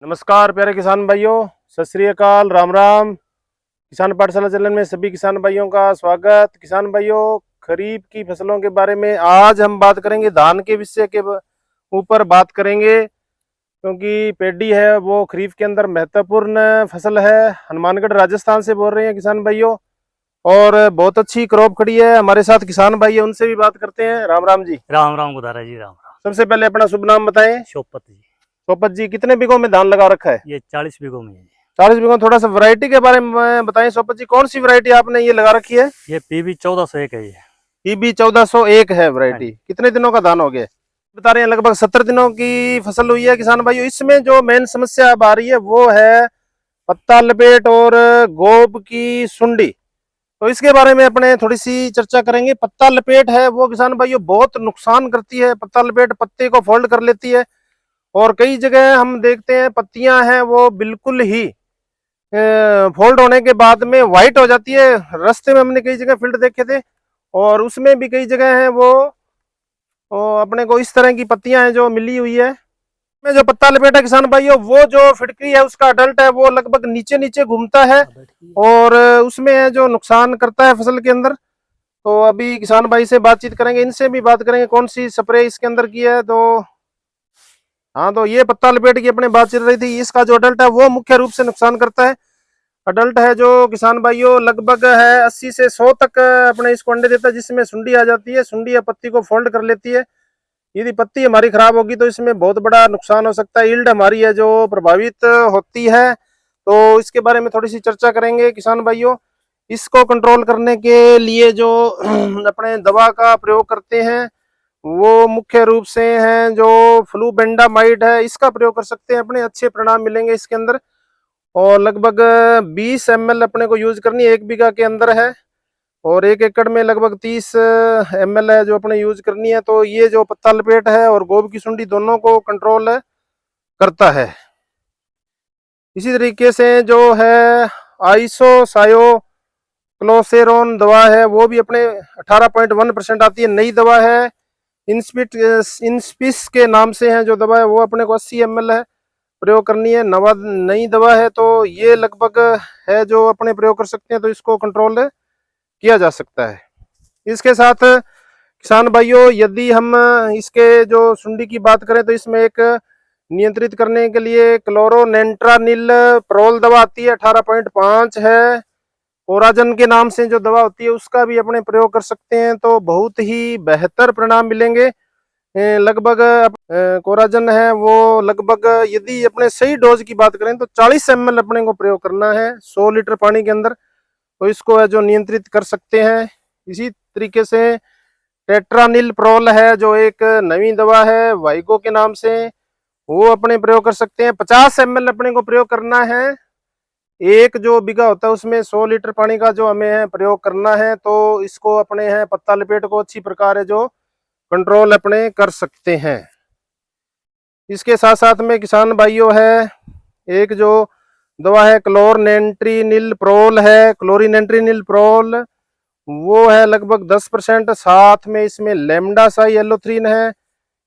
नमस्कार प्यारे किसान भाइयों, सत श्री अकाल, राम राम। किसान पाठशाला चैनल में सभी किसान भाइयों का स्वागत। किसान भाइयों, खरीफ की फसलों के बारे में आज हम बात करेंगे। धान के विषय के ऊपर बात करेंगे क्योंकि पेडी है वो खरीफ के अंदर महत्वपूर्ण फसल है। हनुमानगढ़ राजस्थान से बोल रहे हैं किसान भाइयों, और बहुत अच्छी क्रॉप खड़ी है। हमारे साथ किसान भाई है, उनसे भी बात करते हैं। राम राम जी। राम राम गुदारा जी, राम राम। सबसे पहले अपना शुभ नाम बताएं। शोपत जी। सोपत जी, कितने बीघों में धान लगा रखा है? ये 40 बीघों में है जी। 40 बीघों। थोड़ा सा वैरायटी के बारे में बताएं सोपत जी, कौन सी वैरायटी आपने ये लगा रखी है? ये पीबी 1401 है। ये PB 1401 है हाँ वैरायटी। जी। कितने दिनों का धान हो गया? बता रहे हैं लगभग 70 दिनों की फसल हुई है किसान भाइयों। इसमें जो मेन समस्या अब आ रही है वो है पत्ता लपेट और गोब की सुंडी। तो इसके बारे में अपने थोड़ी सी चर्चा करेंगे। पत्ता लपेट है वो किसान भाइयों बहुत नुकसान करती है। पत्ता लपेट पत्ते को फोल्ड कर लेती है और कई जगह हम देखते हैं पत्तियां हैं वो बिल्कुल ही फोल्ड होने के बाद में व्हाइट हो जाती है। रास्ते में हमने कई जगह फील्ड देखे थे और उसमें भी कई जगह है वो अपने को इस तरह की पत्तियां हैं जो मिली हुई है। में जो पत्ता लपेटा किसान भाइयों, वो जो फिटकरी है उसका अडल्ट है वो लगभग नीचे नीचे घूमता है और उसमें है जो नुकसान करता है फसल के अंदर। तो अभी किसान भाई से बातचीत करेंगे, इनसे भी बात करेंगे कौन सी स्प्रे इसके अंदर की है। तो हाँ, तो ये पत्ता लपेट की अपने बात चल रही थी। इसका जो अडल्ट है वो मुख्य रूप से नुकसान करता है। अडल्ट है जो किसान भाइयों लगभग है 80 से 100 तक अपने इसको अंडे देता है, जिसमें सुंडी आ जाती है। सुंडी या पत्ती को फोल्ड कर लेती है। यदि पत्ती हमारी खराब होगी तो इसमें बहुत बड़ा नुकसान हो सकता है। यील्ड हमारी है जो प्रभावित होती है। तो इसके बारे में थोड़ी सी चर्चा करेंगे किसान भाइयों। इसको कंट्रोल करने के लिए जो अपने दवा का प्रयोग करते हैं वो मुख्य रूप से हैं जो फ्लूबेंडामाइड है, इसका प्रयोग कर सकते हैं। अपने अच्छे परिणाम मिलेंगे इसके अंदर। और लगभग 20 ml अपने को यूज करनी है, 1 बीघा के अंदर है। और 1 एकड़ में लगभग 30 ml है जो अपने यूज करनी है। तो ये जो पत्ता लपेट है और गोब की सुंडी दोनों को कंट्रोल करता है। इसी तरीके से जो है आइसोसायो क्लोसेरोन दवा है वो भी अपने 18.1% आती है। नई दवा है, इंस्पिस के नाम से है जो दवा है वो अपने को 80 ml है प्रयोग करनी है। नई दवा है तो ये लगभग है जो अपने प्रयोग कर सकते हैं। तो इसको कंट्रोल किया जा सकता है। इसके साथ किसान भाइयों, यदि हम इसके जो सुंडी की बात करें तो इसमें एक नियंत्रित करने के लिए क्लोरोनेंट्रानिल प्रोल दवा आती है, 18.5 है। कोराजन के नाम से जो दवा होती है उसका भी अपने प्रयोग कर सकते हैं। तो बहुत ही बेहतर परिणाम मिलेंगे। लगभग कोराजन है वो लगभग यदि अपने सही डोज की बात करें तो 40 ml अपने को प्रयोग करना है 100 लीटर पानी के अंदर। तो इसको है जो नियंत्रित कर सकते हैं। इसी तरीके से टेट्रानिल प्रोल है जो एक नई दवा है वाइगो के नाम से, वो अपने प्रयोग कर सकते हैं। 50 ml अपने को प्रयोग करना है। एक जो बीघा होता है उसमें 100 लीटर पानी का जो हमें है प्रयोग करना है। तो इसको अपने है पत्ता लपेट को अच्छी प्रकार है जो कंट्रोल अपने कर सकते हैं। इसके साथ साथ में किसान भाइयों है एक जो दवा है क्लोरनेंट्रीनिल प्रोल है, क्लोरिनेंट्रीनिल प्रोल, वो है लगभग 10%। साथ में इसमें लेमडासाई एलोथ्रीन है,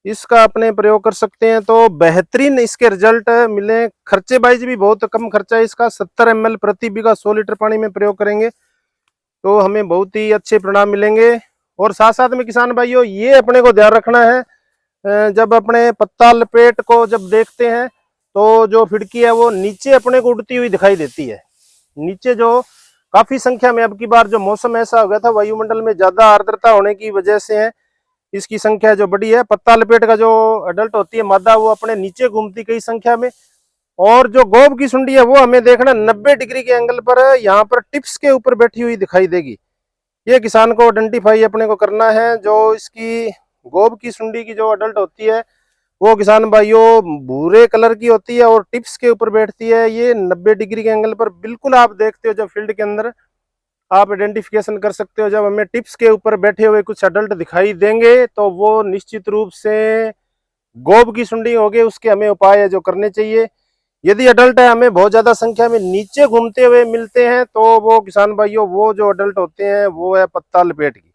इसका अपने प्रयोग कर सकते हैं। तो बेहतरीन इसके रिजल्ट मिले। खर्चे वाइज भी बहुत कम खर्चा है इसका। 70 ml प्रति बीघा 100 लीटर पानी में प्रयोग करेंगे तो हमें बहुत ही अच्छे परिणाम मिलेंगे। और साथ साथ में किसान भाइयों ये अपने को ध्यान रखना है, जब अपने पत्ता लपेट को जब देखते हैं तो जो फिड़की है वो नीचे अपने को उड़ती हुई दिखाई देती है। नीचे जो काफी संख्या में, अब की बार जो मौसम ऐसा हो गया था वायुमंडल में ज्यादा आर्द्रता होने की वजह से है इसकी संख्या जो बड़ी है। पत्ता लपेट का जो अडल्ट होती है मादा वो अपने नीचे घूमती कई संख्या में। और जो गोब की सुंडी है वो हमें देखना 90 डिग्री के एंगल पर यहाँ पर टिप्स के ऊपर बैठी हुई दिखाई देगी। ये किसान को आइडेंटिफाई अपने को करना है। जो इसकी गोब की सुंडी की जो अडल्ट होती है वो किसान भाइयों भूरे कलर की होती है और टिप्स के ऊपर बैठती है। ये 90 डिग्री के एंगल पर बिल्कुल आप देखते हो जब फील्ड के अंदर आप आइडेंटिफिकेशन कर सकते हो। जब हमें टिप्स के ऊपर बैठे हुए कुछ अडल्ट दिखाई देंगे तो वो निश्चित रूप से गोब की सुंडी होगी। उसके हमें उपाय जो करने चाहिए। यदि अडल्ट है हमें बहुत ज्यादा संख्या में नीचे घूमते हुए मिलते हैं तो वो किसान भाइयों वो जो अडल्ट होते हैं वो है पत्ता लपेट की।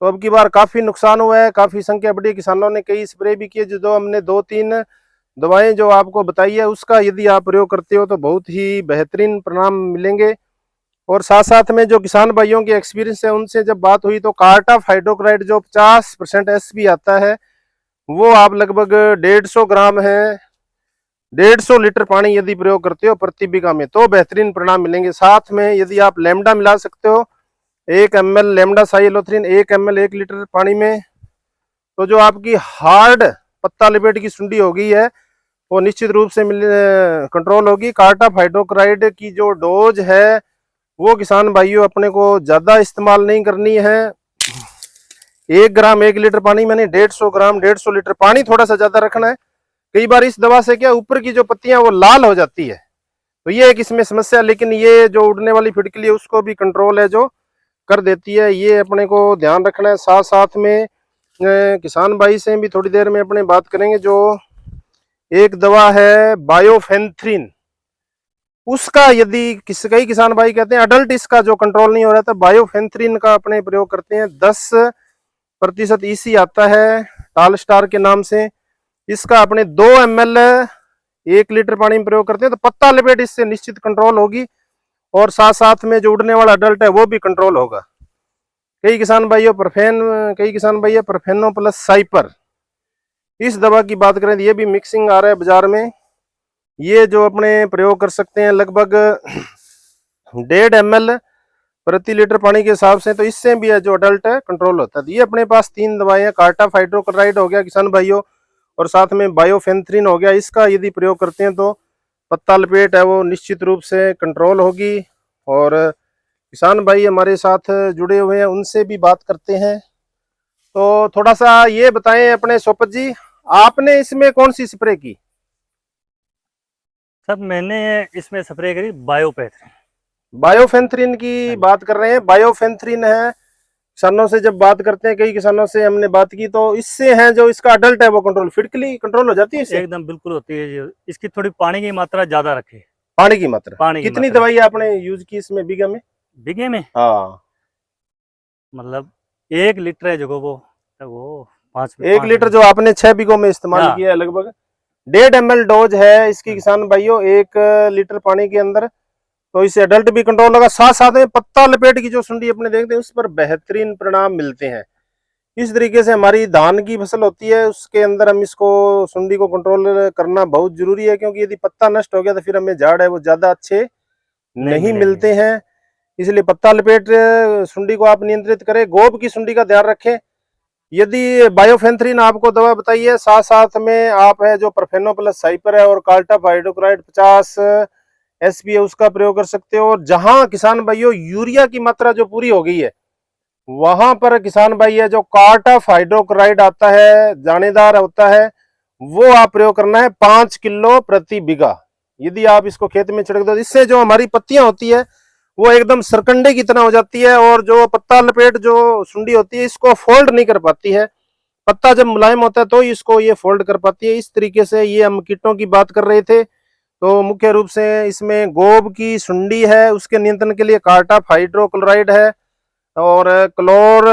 तो अब की बार काफी नुकसान हुआ है, काफी संख्या बढ़ी। किसानों ने कई स्प्रे भी किए जो हमने 2-3 दवाएं जो आपको बताई है उसका यदि आप प्रयोग करते हो तो बहुत ही बेहतरीन परिणाम मिलेंगे। और साथ साथ में जो किसान भाइयों के एक्सपीरियंस है उनसे जब बात हुई तो कार्टाफ हाइड्रोक्लाइड जो 50% एसपी आता है वो आप लगभग 150 ग्राम है 150 लीटर पानी यदि प्रयोग करते हो प्रति बीघा में तो बेहतरीन परिणाम मिलेंगे। साथ में यदि आप लेमडा मिला सकते हो 1 ml लेमडा साइलोथ्रिन 1 ml 1 लीटर पानी में, तो जो आपकी हार्ड पत्ता लिपेट की सुंडी होगी है वो निश्चित रूप से कंट्रोल होगी। कार्टाफ हाइड्रोक्लाइड की जो डोज है वो किसान भाइयों अपने को ज्यादा इस्तेमाल नहीं करनी है। 1 ग्राम 1 लीटर पानी में नहीं, 150 ग्राम 150 लीटर पानी थोड़ा सा ज्यादा रखना है। कई बार इस दवा से क्या ऊपर की जो पत्तियां वो लाल हो जाती है तो ये एक इसमें समस्या, लेकिन ये जो उड़ने वाली फिटकली है उसको भी कंट्रोल है जो कर देती है, ये अपने को ध्यान रखना है। साथ साथ में किसान भाई से भी थोड़ी देर में अपने बात करेंगे। जो एक दवा है बायोफेंथ्रिन, उसका यदि कई किसान भाई कहते हैं अडल्ट इसका जो कंट्रोल नहीं हो रहा था बायोफेंथ्रिन का अपने प्रयोग करते हैं। 10% ईसी आता है टाल स्टार के नाम से, इसका अपने 2 ml 1 लीटर पानी में प्रयोग करते हैं तो पत्ता लपेट इससे निश्चित कंट्रोल होगी। और साथ साथ में जो उड़ने वाला अडल्ट है वो भी कंट्रोल होगा। कई किसान भाइयों परफेनो प्लस साइपर इस दवा की बात करें तो ये भी मिक्सिंग आ रहा है बाजार में, ये जो अपने प्रयोग कर सकते हैं लगभग 1.5 ml प्रति लीटर पानी के हिसाब से, तो इससे भी है जो अडल्ट है कंट्रोल होता है। तो ये अपने पास 3 दवाएं, कार्टाफ हाइड्रोक्लोराइड हो गया किसान भाइयों और साथ में बायोफेंथ्रिन हो गया। इसका यदि प्रयोग करते हैं तो पत्ता लपेट है वो निश्चित रूप से कंट्रोल होगी। और किसान भाई हमारे साथ जुड़े हुए हैं उनसे भी बात करते हैं। तो थोड़ा सा ये बताएं अपने सोपत जी, आपने इसमें कौन सी स्प्रे की? सब मैंने इसमें स्प्रे करी बायोपेथ। बायोफेंथ्रिन की बात कर रहे हैं। बायोफेंथ्रिन है, किसानों से जब बात करते हैं कई किसानों से हमने बात की तो इससे है जो इसका अडल्ट है वो कंट्रोल फिटकली कंट्रोल हो जाती है इससे। एकदम बिल्कुल होती है जी। इसकी थोड़ी पानी की मात्रा ज्यादा रखे। पानी की मात्रा पानी की कितनी मात्रा दवाई आपने यूज की इसमें बीघा में? बीघे में हाँ, मतलब 1 लीटर है जो वो 5 1 लीटर जो आपने 6 बीघों में इस्तेमाल किया है लगभग 1.5 ml डोज है इसकी किसान भाइयों 1 लीटर पानी के अंदर, तो इससे अडल्ट भी कंट्रोल होगा। साथ साथ में पत्ता लपेट की जो सुंडी अपने देखते हैं उस पर बेहतरीन परिणाम मिलते हैं। इस तरीके से हमारी धान की फसल होती है उसके अंदर हम इसको सुंडी को कंट्रोल करना बहुत जरूरी है, क्योंकि यदि पत्ता नष्ट हो गया तो फिर हमें झाड़ है वो ज्यादा अच्छे नहीं मिलते हैं। इसलिए पत्ता लपेट सुंडी को आप नियंत्रित करें। गोब की सुंडी का ध्यान रखें। यदि बायोफेंथ्रिन आपको दवा बताई है, साथ साथ में आप है जो परफेनो प्लस साइपर है और कार्टाफ हाइड्रोक्लोराइड 50 एसपी है उसका प्रयोग कर सकते हो। और जहां किसान भाइयों यूरिया की मात्रा जो पूरी हो गई है वहां पर किसान भाई है जो कार्टाफ हाइड्रोक्लोराइड आता है दानेदार होता है वो आप प्रयोग करना है 5 किलो प्रति बीघा। यदि आप इसको खेत में छिड़क दो इससे जो हमारी पत्तियां होती है वो एकदम सरकंडे की तरह हो जाती है और जो पत्ता लपेट जो सुंडी होती है इसको फोल्ड नहीं कर पाती है। पत्ता जब मुलायम होता है तो इसको ये फोल्ड कर पाती है। इस तरीके से ये हम कीटों की बात कर रहे थे, तो मुख्य रूप से इसमें गोब की सुंडी है उसके नियंत्रण के लिए कार्टाफ हाइड्रोक्लोराइड है और क्लोर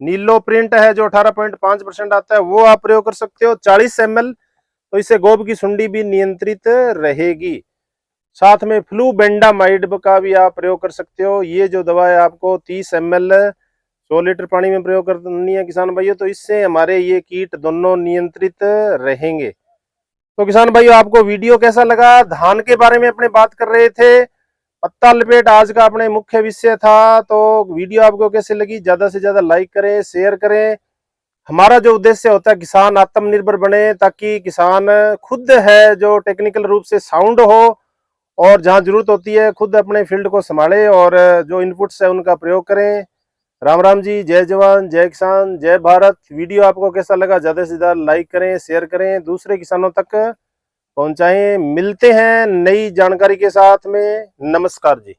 नीलो प्रिंट है जो 18.5% आता है वो आप प्रयोग कर सकते हो 40 ml, तो इससे गोब की सुंडी भी नियंत्रित रहेगी। साथ में फ्लूबेंडामाइड का भी आप प्रयोग कर सकते हो। ये जो दवा है आपको 30 ml 100 लीटर पानी में प्रयोग करनी है किसान भाइयों, तो इससे हमारे ये कीट दोनों नियंत्रित रहेंगे। तो किसान भाइयों आपको वीडियो कैसा लगा? धान के बारे में अपने बात कर रहे थे, पत्ता लपेट आज का अपने मुख्य विषय था। तो वीडियो आपको कैसे लगी? ज्यादा से ज्यादा लाइक करें, शेयर करें। हमारा जो उद्देश्य होता है किसान आत्मनिर्भर बने, ताकि किसान खुद है जो टेक्निकल रूप से साउंड हो और जहां जरूरत होती है खुद अपने फील्ड को संभाले और जो इनपुट्स है उनका प्रयोग करें। राम राम जी, जय जवान जय किसान जय भारत। वीडियो आपको कैसा लगा? ज्यादा से ज्यादा लाइक करें, शेयर करें, दूसरे किसानों तक पहुंचाएं। मिलते हैं नई जानकारी के साथ में। नमस्कार जी।